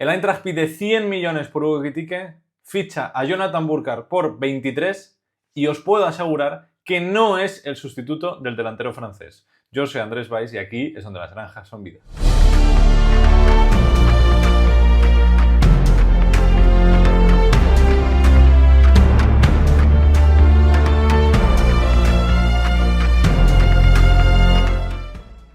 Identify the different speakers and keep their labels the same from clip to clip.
Speaker 1: El Eintracht pide 100 millones por Hugo Ekitike, ficha a Jonathan Burkhardt por 23 y os puedo asegurar que no es el sustituto del delantero francés. Yo soy Andrés Valls y aquí es donde las granjas son vida.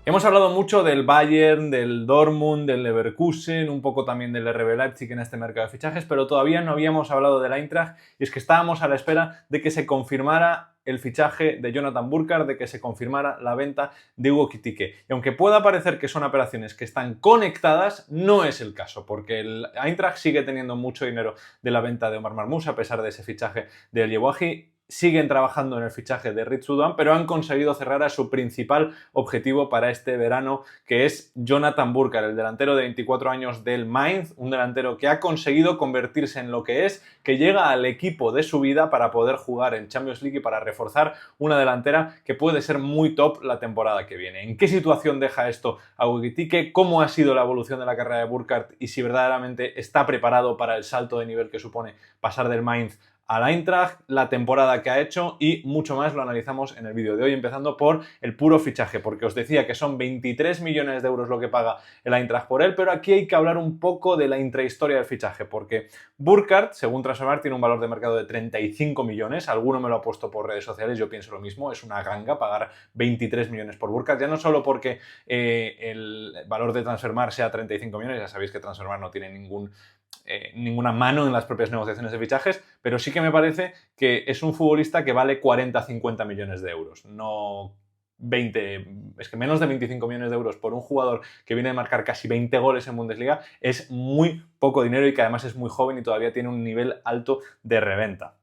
Speaker 1: Hemos hablado mucho del Bayern, del Dortmund, del Leverkusen, un poco también del RB Leipzig en este mercado de fichajes, pero todavía no habíamos hablado del Eintracht y es que estábamos a la espera de que se confirmara el fichaje de Jonathan Burkhardt, de que se confirmara la venta de Hugo Ekitike. Y aunque pueda parecer que son operaciones que están conectadas, no es el caso, porque el Eintracht sigue teniendo mucho dinero de la venta de Omar Marmoush a pesar de ese fichaje de El Yewuagi. Siguen trabajando en el fichaje de Ritz Doan, pero han conseguido cerrar a su principal objetivo para este verano, que es Jonathan Burkhardt, el delantero de 24 años del Mainz, un delantero que ha conseguido convertirse en lo que es, que llega al equipo de su vida para poder jugar en Champions League y para reforzar una delantera que puede ser muy top la temporada que viene. ¿En qué situación deja esto a Hugo Ekitike? ¿Cómo ha sido la evolución de la carrera de Burkhardt? Y si verdaderamente está preparado para el salto de nivel que supone pasar del Mainz al Eintracht, la temporada que ha hecho y mucho más lo analizamos en el vídeo de hoy, empezando por el puro fichaje, porque os decía que son 23 millones de euros lo que paga el Eintracht por él, pero aquí hay que hablar un poco de la intrahistoria del fichaje, porque Burkhardt, según Transfermarkt, tiene un valor de mercado de 35 millones, alguno me lo ha puesto por redes sociales, yo pienso lo mismo, es una ganga pagar 23 millones por Burkhardt, ya no solo porque el valor de Transfermarkt sea 35 millones, ya sabéis que Transfermarkt no tiene ninguna mano en las propias negociaciones de fichajes, pero sí que me parece que es un futbolista que vale 40-50 millones de euros, no 20, es que menos de 25 millones de euros por un jugador que viene a marcar casi 20 goles en Bundesliga es muy poco dinero y que además es muy joven y todavía tiene un nivel alto de reventa.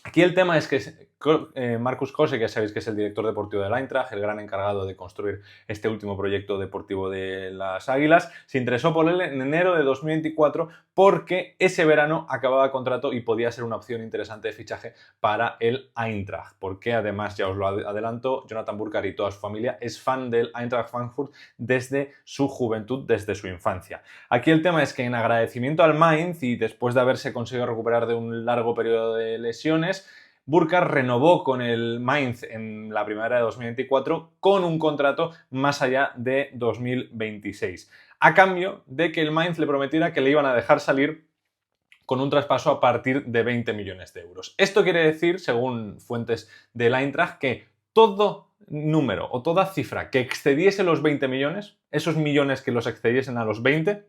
Speaker 1: Aquí el tema es que Markus Krösche, que sabéis que es el director deportivo del Eintracht, el gran encargado de construir este último proyecto deportivo de las Águilas, se interesó por él en enero de 2024 porque ese verano acababa contrato y podía ser una opción interesante de fichaje para el Eintracht, porque además, ya os lo adelanto, Jonathan Burkhardt y toda su familia es fan del Eintracht Frankfurt desde su juventud, desde su infancia. Aquí el tema es que en agradecimiento al Mainz y después de haberse conseguido recuperar de un largo periodo de lesiones, Burkhardt renovó con el Mainz en la primavera de 2024 con un contrato más allá de 2026, a cambio de que el Mainz le prometiera que le iban a dejar salir con un traspaso a partir de 20 millones de euros. Esto quiere decir, según fuentes del Eintracht, que todo número o toda cifra que excediese los 20 millones, esos millones que los excediesen a los 20,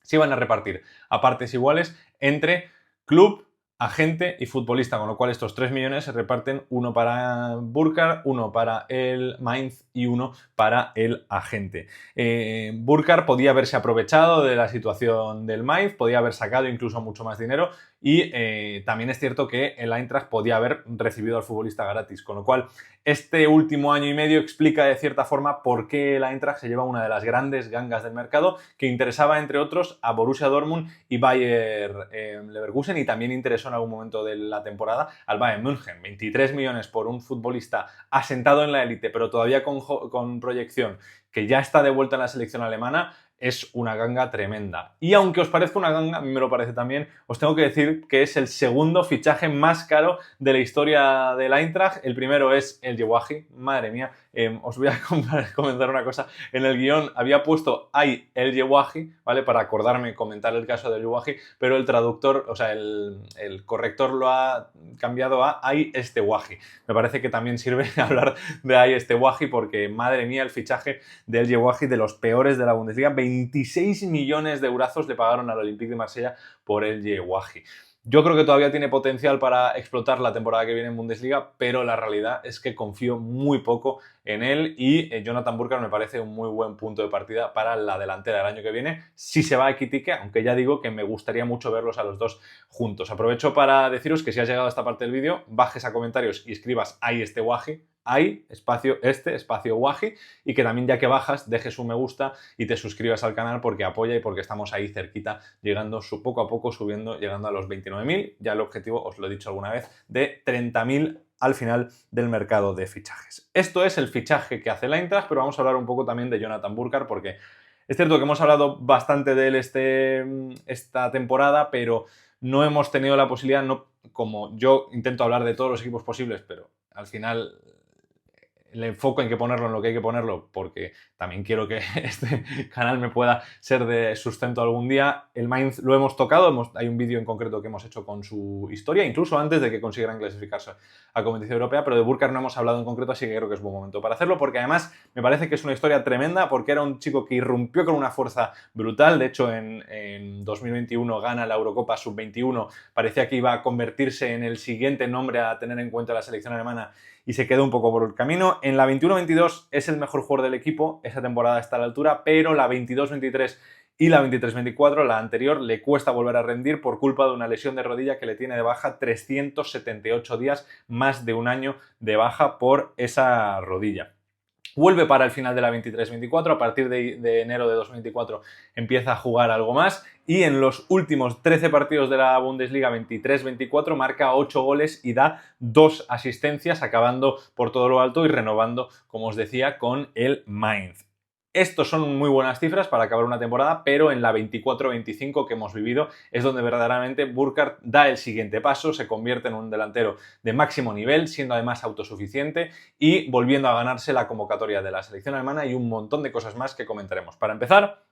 Speaker 1: se iban a repartir a partes iguales entre club, agente y futbolista, con lo cual estos 3 millones se reparten uno para Burkhardt, uno para el Mainz y uno para el agente. Burkhardt podía haberse aprovechado de la situación del Mainz, podía haber sacado incluso mucho más dinero y también es cierto que el Eintracht podía haber recibido al futbolista gratis, con lo cual este último año y medio explica de cierta forma por qué el Eintracht se lleva una de las grandes gangas del mercado que interesaba entre otros a Borussia Dortmund y Bayer Leverkusen y también interesó en algún momento de la temporada al Bayern München. 23 millones por un futbolista asentado en la élite pero todavía con proyección, que ya está de vuelta en la selección alemana, es una ganga tremenda. Y aunque os parezca una ganga, a mí me lo parece también, os tengo que decir que es el segundo fichaje más caro de la historia del Eintracht. El primero es El Yewuagi, madre mía. Os voy a comentar una cosa. En el guión había puesto "ay, El Yewuagi", ¿vale? Para acordarme y comentar el caso del Yewuagi, pero el traductor, o sea, el corrector lo ha cambiado a "ay, este Yewuagi". Me parece que también sirve hablar de "ay, este Yewuagi", porque madre mía, el fichaje del Yewuagi, de los peores de la Bundesliga, 26 millones de eurazos le pagaron al Olympique de Marsella por el Yewuagi. Yo creo que todavía tiene potencial para explotar la temporada que viene en Bundesliga, pero la realidad es que confío muy poco en él y Jonathan Burkhardt me parece un muy buen punto de partida para la delantera del año que viene, si se va a Ekitike, aunque ya digo que me gustaría mucho verlos a los dos juntos. Aprovecho para deciros que si has llegado a esta parte del vídeo, bajes a comentarios y escribas "ay, este Yewuagi", "ay, espacio este, espacio Yewuagi", y que también, ya que bajas, dejes un me gusta y te suscribas al canal porque apoya y porque estamos ahí cerquita, llegando poco a poco, subiendo, llegando a los 29.000, ya el objetivo, os lo he dicho alguna vez, de 30.000 al final del mercado de fichajes. Esto es el fichaje que hace el Eintracht, pero vamos a hablar un poco también de Jonathan Burkhardt porque Es cierto que hemos hablado bastante de él esta temporada, pero no hemos tenido la posibilidad, no, como yo intento hablar de todos los equipos posibles, pero al final el enfoque en que ponerlo en lo que hay que ponerlo, porque también quiero que este canal me pueda ser de sustento algún día. El Mainz lo hemos tocado, hay un vídeo en concreto que hemos hecho con su historia, incluso antes de que consiguieran clasificarse a competición europea, pero de Burkhardt no hemos hablado en concreto, así que creo que es buen momento para hacerlo, porque además me parece que es una historia tremenda, porque era un chico que irrumpió con una fuerza brutal. De hecho, en 2021 gana la Eurocopa Sub-21, parecía que iba a convertirse en el siguiente nombre a tener en cuenta la selección alemana, y se quedó un poco por el camino. En la 21-22 es el mejor jugador del equipo, esa temporada está a la altura, pero la 22-23 y la 23-24, la anterior, le cuesta volver a rendir por culpa de una lesión de rodilla que le tiene de baja 378 días, más de un año de baja por esa rodilla. Vuelve para el final de la 23-24, a partir de enero de 2024 empieza a jugar algo más y en los últimos 13 partidos de la Bundesliga 23-24 marca 8 goles y da 2 asistencias, acabando por todo lo alto y renovando, como os decía, con el Mainz. Estos son muy buenas cifras para acabar una temporada, pero en la 24-25 que hemos vivido es donde verdaderamente Burkhardt da el siguiente paso, se convierte en un delantero de máximo nivel, siendo además autosuficiente y volviendo a ganarse la convocatoria de la selección alemana y un montón de cosas más que comentaremos. Para empezar,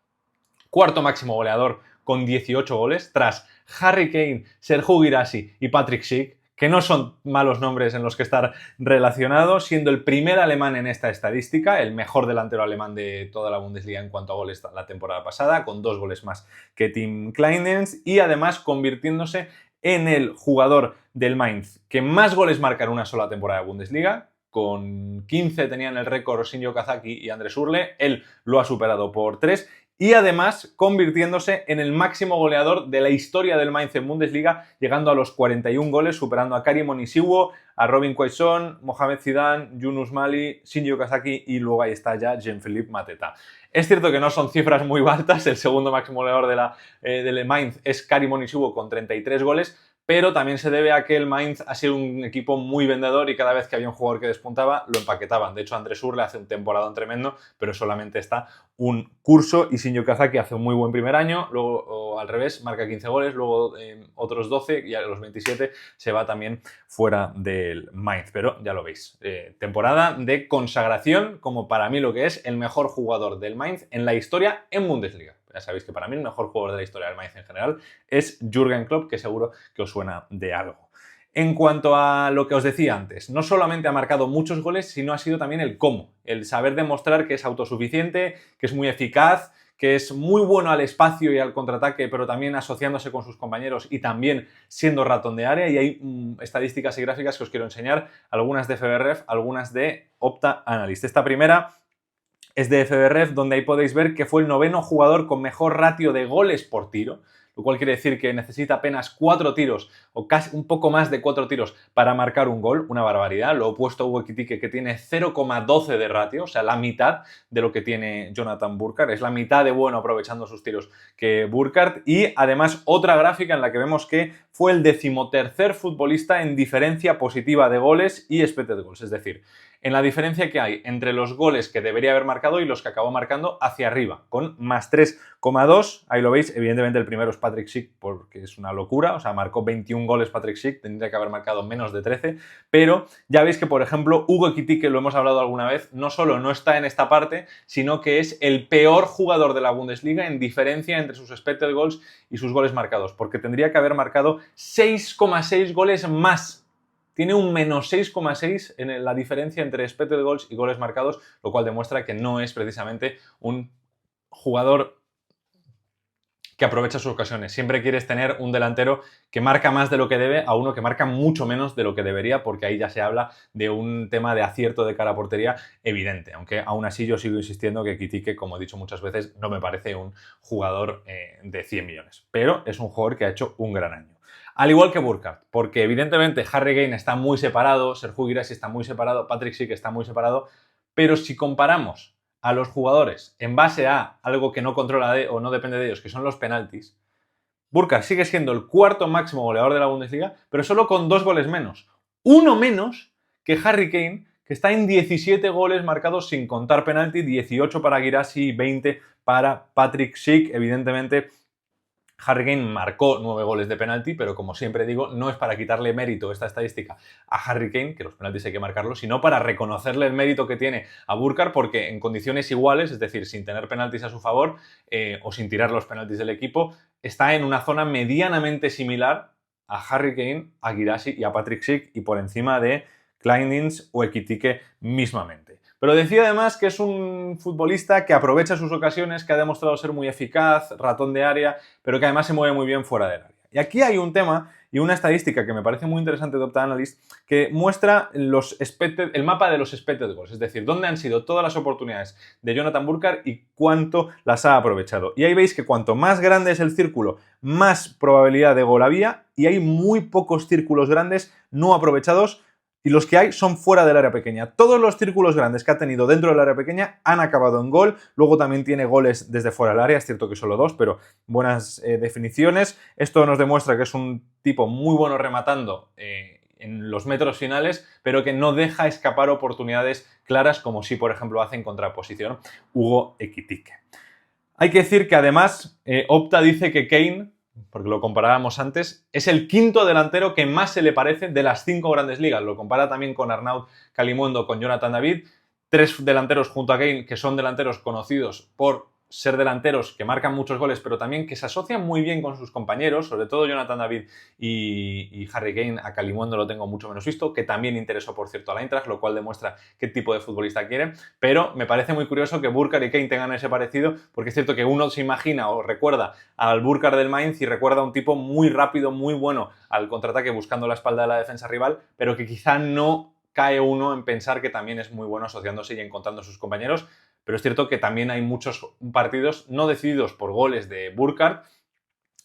Speaker 1: cuarto máximo goleador con 18 goles, tras Harry Kane, Serhou Guirassy y Patrick Schick, que no son malos nombres en los que estar relacionados, siendo el primer alemán en esta estadística, el mejor delantero alemán de toda la Bundesliga en cuanto a goles la temporada pasada, con 2 goles más que Tim Kleinens, y además convirtiéndose en el jugador del Mainz que más goles marca en una sola temporada de Bundesliga. Con 15 tenían el récord Shinji Kazaki y Andrés Urle, él lo ha superado por 3, y además convirtiéndose en el máximo goleador de la historia del Mainz en Bundesliga, llegando a los 41 goles, superando a Karim Onisiwo, a Robin Quaison, Mohamed Zidane, Yunus Mali, Shinji Okazaki y luego ahí está ya Jean-Philippe Mateta. Es cierto que no son cifras muy altas, el segundo máximo goleador del Mainz es Karim Onisiwo con 33 goles, pero también se debe a que el Mainz ha sido un equipo muy vendedor y cada vez que había un jugador que despuntaba, lo empaquetaban. De hecho, Andrés Urle hace un temporadón tremendo, pero solamente está un curso, y Shinji Okazaki hace un muy buen primer año, luego al revés, marca 15 goles, luego otros 12 y a los 27 se va también fuera del Mainz. Pero ya lo veis, temporada de consagración como para mí lo que es el mejor jugador del Mainz en la historia en Bundesliga. Ya sabéis que para mí el mejor jugador de la historia del Mainz en general es Jürgen Klopp, que seguro que os suena de algo. En cuanto a lo que os decía antes, no solamente ha marcado muchos goles, sino ha sido también el cómo, el saber demostrar que es autosuficiente, que es muy eficaz, que es muy bueno al espacio y al contraataque, pero también asociándose con sus compañeros y también siendo ratón de área. Y hay estadísticas y gráficas que os quiero enseñar, algunas de FBref, algunas de Opta Analyst. Esta primera es de FBref, donde ahí podéis ver que fue el 9º jugador con mejor ratio de goles por tiro, lo cual quiere decir que necesita apenas 4 tiros o casi un poco más de 4 tiros para marcar un gol, una barbaridad. Lo opuesto a Hugo Ekitike, que tiene 0,12 de ratio, o sea, la mitad de lo que tiene Jonathan Burkhardt, es la mitad de bueno aprovechando sus tiros que Burkhardt. Y además otra gráfica en la que vemos que fue el 13º futbolista en diferencia positiva de goles y expected goals, es decir, en la diferencia que hay entre los goles que debería haber marcado y los que acabó marcando hacia arriba, con más 3,2. Ahí lo veis, evidentemente el primero es Patrick Schick porque es una locura, o sea, marcó 21 goles Patrick Schick, tendría que haber marcado menos de 13, pero ya veis que, por ejemplo, Hugo Ekitike, lo hemos hablado alguna vez, no solo no está en esta parte, sino que es el peor jugador de la Bundesliga en diferencia entre sus expected goals y sus goles marcados, porque tendría que haber marcado 6,6 goles más. Tiene un menos 6,6 en la diferencia entre expected goals y goles marcados, lo cual demuestra que no es precisamente un jugador que aprovecha sus ocasiones. Siempre quieres tener un delantero que marca más de lo que debe a uno que marca mucho menos de lo que debería, porque ahí ya se habla de un tema de acierto de cara a portería evidente, aunque aún así yo sigo insistiendo que Ekitike, como he dicho muchas veces, no me parece un jugador de 100 millones, pero es un jugador que ha hecho un gran año. Al igual que Burkhardt, porque evidentemente Harry Kane está muy separado, Serhou Guirassy está muy separado, Patrick Schick está muy separado, pero si comparamos a los jugadores en base a algo que no controla o no depende de ellos, que son los penaltis, Burkhardt sigue siendo el 4º máximo goleador de la Bundesliga, pero solo con 2 goles menos. Uno menos que Harry Kane, que está en 17 goles marcados sin contar penalti, 18 para Guirassy y 20 para Patrick Schick. Evidentemente, Harry Kane marcó 9 goles de penalti, pero como siempre digo, no es para quitarle mérito esta estadística a Harry Kane, que los penaltis hay que marcarlos, sino para reconocerle el mérito que tiene a Burkhardt, porque en condiciones iguales, es decir, sin tener penaltis a su favor o sin tirar los penaltis del equipo, está en una zona medianamente similar a Harry Kane, a Guirassy y a Patrick Schick, y por encima de Kleindienst o Ekitike mismamente. Pero decía además que es un futbolista que aprovecha sus ocasiones, que ha demostrado ser muy eficaz, ratón de área, pero que además se mueve muy bien fuera del área. Y aquí hay un tema y una estadística que me parece muy interesante de Opta Analyst, que muestra el mapa de los expected goals, es decir, dónde han sido todas las oportunidades de Jonathan Burkhardt y cuánto las ha aprovechado. Y ahí veis que cuanto más grande es el círculo, más probabilidad de gol había, y hay muy pocos círculos grandes no aprovechados, y los que hay son fuera del área pequeña. Todos los círculos grandes que ha tenido dentro del área pequeña han acabado en gol. Luego también tiene goles desde fuera del área, es cierto que solo 2, pero buenas definiciones. Esto nos demuestra que es un tipo muy bueno rematando en los metros finales, pero que no deja escapar oportunidades claras, como si, por ejemplo, hace en contraposición Hugo Ekitike. Hay que decir que además Opta dice que Kane, porque lo comparábamos antes, es el quinto delantero que más se le parece de las 5 grandes ligas. Lo compara también con Arnaud Kalimuendo, con Jonathan David. 3 delanteros junto a Kane que son delanteros conocidos por ser delanteros que marcan muchos goles, pero también que se asocian muy bien con sus compañeros, sobre todo Jonathan David y Harry Kane. A Kalimuendo lo tengo mucho menos visto, que también interesó, por cierto, a la Eintracht, lo cual demuestra qué tipo de futbolista quiere, pero me parece muy curioso que Burkhardt y Kane tengan ese parecido, porque es cierto que uno se imagina o recuerda al Burkhardt del Mainz y recuerda a un tipo muy rápido, muy bueno al contraataque buscando la espalda de la defensa rival, pero que quizá no cae uno en pensar que también es muy bueno asociándose y encontrando a sus compañeros. Pero es cierto que también hay muchos partidos no decididos por goles de Burkhardt,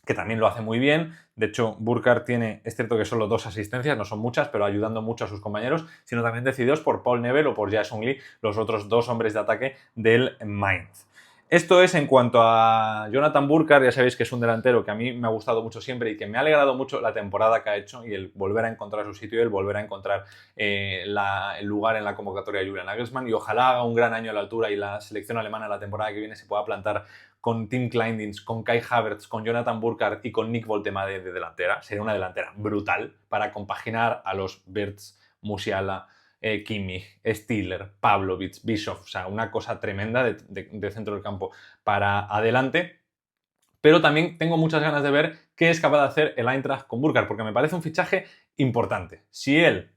Speaker 1: que también lo hace muy bien. De hecho, Burkhardt tiene, es cierto que solo 2 asistencias, no son muchas, pero ayudando mucho a sus compañeros, sino también decididos por Paul Nebel o por Jae-Sung Lee, los otros 2 hombres de ataque del Mainz. Esto es en cuanto a Jonathan Burkhardt. Ya sabéis que es un delantero que a mí me ha gustado mucho siempre y que me ha alegrado mucho la temporada que ha hecho y el volver a encontrar su sitio y el volver a encontrar el lugar en la convocatoria de Julian Nagelsmann, y ojalá haga un gran año a la altura y la selección alemana la temporada que viene se pueda plantar con Tim Kleindienst, con Kai Havertz, con Jonathan Burkhardt y con Nick Woltemade de delantera. Sería una delantera brutal para compaginar a los Wirtz, Musiala, Kimmich, Stiller, Pavlovic, Bischoff, o sea, una cosa tremenda de centro del campo para adelante. Pero también tengo muchas ganas de ver qué es capaz de hacer el Eintracht con Burkhardt, porque me parece un fichaje importante. Si él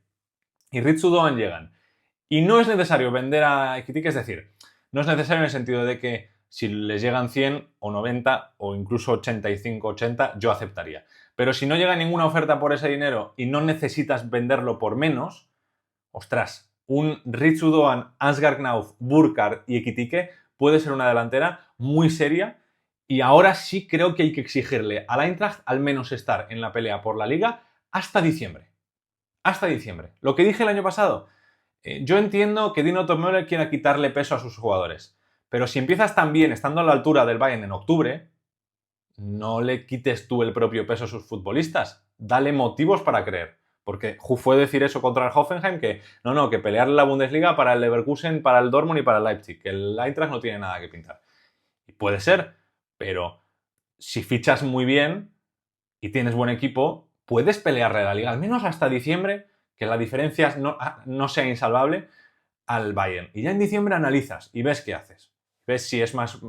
Speaker 1: y Ritsu Doan llegan y no es necesario vender a Ekitike, es decir, no es necesario en el sentido de que si les llegan 100 o 90 o incluso 85, 80, yo aceptaría. Pero si no llega ninguna oferta por ese dinero y no necesitas venderlo por menos, ostras, un Ritsu Doan, Ansgar Knauf, Burkhardt y Ekitike puede ser una delantera muy seria, y ahora sí creo que hay que exigirle al Eintracht al menos estar en la pelea por la Liga hasta diciembre. Hasta diciembre. Lo que dije el año pasado, yo entiendo que Dino Tommler quiera quitarle peso a sus jugadores, pero si empiezas tan bien estando a la altura del Bayern en octubre, no le quites tú el propio peso a sus futbolistas. Dale motivos para creer. Porque fue decir eso contra el Hoffenheim, que que pelear la Bundesliga para el Leverkusen, para el Dortmund y para el Leipzig, que el Eintracht no tiene nada que pintar. Y puede ser, pero si fichas muy bien y tienes buen equipo, puedes pelearle la liga, al menos hasta diciembre, que la diferencia no sea insalvable, al Bayern. Y ya en diciembre analizas y ves qué haces. Ves si es más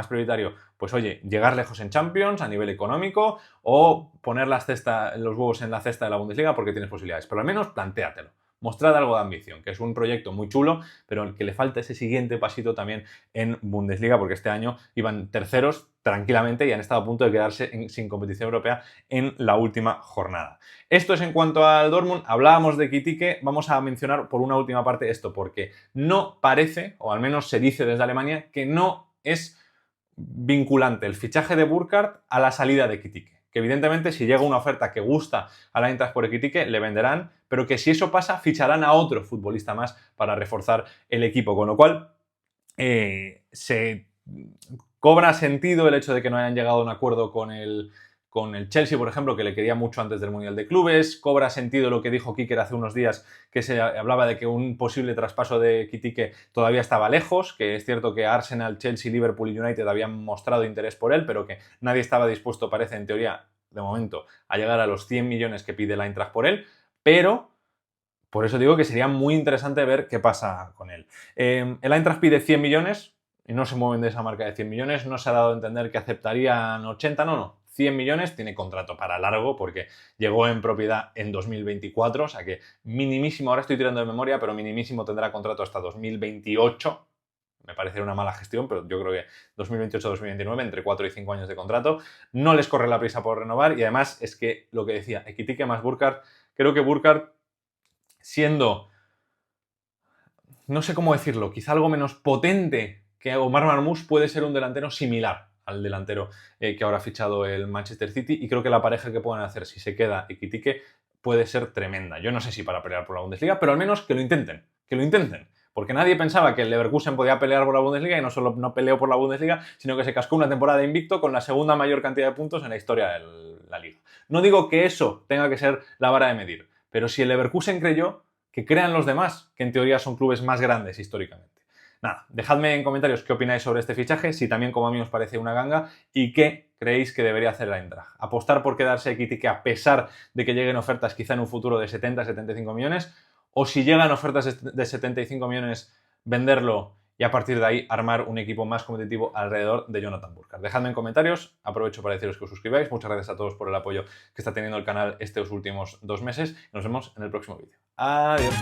Speaker 1: prioritario, pues oye, llegar lejos en Champions a nivel económico, o poner los huevos en la cesta de la Bundesliga porque tienes posibilidades. Pero al menos plantéatelo. Mostrad algo de ambición, que es un proyecto muy chulo, pero el que le falta ese siguiente pasito también en Bundesliga, porque este año iban terceros tranquilamente y han estado a punto de quedarse sin competición europea en la última jornada. Esto es en cuanto al Dortmund. Hablábamos de Ekitike, vamos a mencionar por una última parte esto, porque no parece, o al menos se dice desde Alemania, que no es vinculante el fichaje de Burkhardt a la salida de Ekitike. Que evidentemente si llega una oferta que gusta a la Eintracht por Ekitike, le venderán, pero que si eso pasa, ficharán a otro futbolista más para reforzar el equipo, con lo cual se cobra sentido el hecho de que no hayan llegado a un acuerdo con el con el Chelsea, por ejemplo, que le quería mucho antes del Mundial de Clubes. Cobra sentido lo que dijo Kicker hace unos días, que se hablaba de que un posible traspaso de Ekitike todavía estaba lejos, que es cierto que Arsenal, Chelsea, Liverpool y United habían mostrado interés por él, pero que nadie estaba dispuesto, parece, en teoría, de momento, a llegar a los 100 millones que pide el Eintracht por él, pero por eso digo que sería muy interesante ver qué pasa con él. El Eintracht pide 100 millones y no se mueven de esa marca de 100 millones, no se ha dado a entender que aceptarían 80, no, 100 millones, tiene contrato para largo porque llegó en propiedad en 2024, o sea que minimísimo, ahora estoy tirando de memoria, pero minimísimo tendrá contrato hasta 2028. Me parece una mala gestión, pero yo creo que 2028-2029, entre 4 y 5 años de contrato. No les corre la prisa por renovar y además es que lo que decía, Ekitike más Burkhardt, creo que Burkhardt, siendo, no sé cómo decirlo, quizá algo menos potente que Omar Marmoush, puede ser un delantero similar al delantero que ahora ha fichado el Manchester City, y creo que la pareja que pueden hacer si se queda Ekitike puede ser tremenda. Yo no sé si para pelear por la Bundesliga, pero al menos que lo intenten, porque nadie pensaba que el Leverkusen podía pelear por la Bundesliga y no solo no peleó por la Bundesliga, sino que se cascó una temporada invicto con la segunda mayor cantidad de puntos en la historia de la liga. No digo que eso tenga que ser la vara de medir, pero si el Leverkusen creyó, que crean los demás, que en teoría son clubes más grandes históricamente. Nada, dejadme en comentarios qué opináis sobre este fichaje, si también como a mí os parece una ganga y qué creéis que debería hacer la Eintracht. Apostar por quedarse Ekitike a pesar de que lleguen ofertas quizá en un futuro de 70-75 millones, o si llegan ofertas de 75 millones, venderlo y a partir de ahí armar un equipo más competitivo alrededor de Jonathan Burkhardt. Dejadme en comentarios, aprovecho para deciros que os suscribáis, muchas gracias a todos por el apoyo que está teniendo el canal estos últimos 2 meses y nos vemos en el próximo vídeo. Adiós.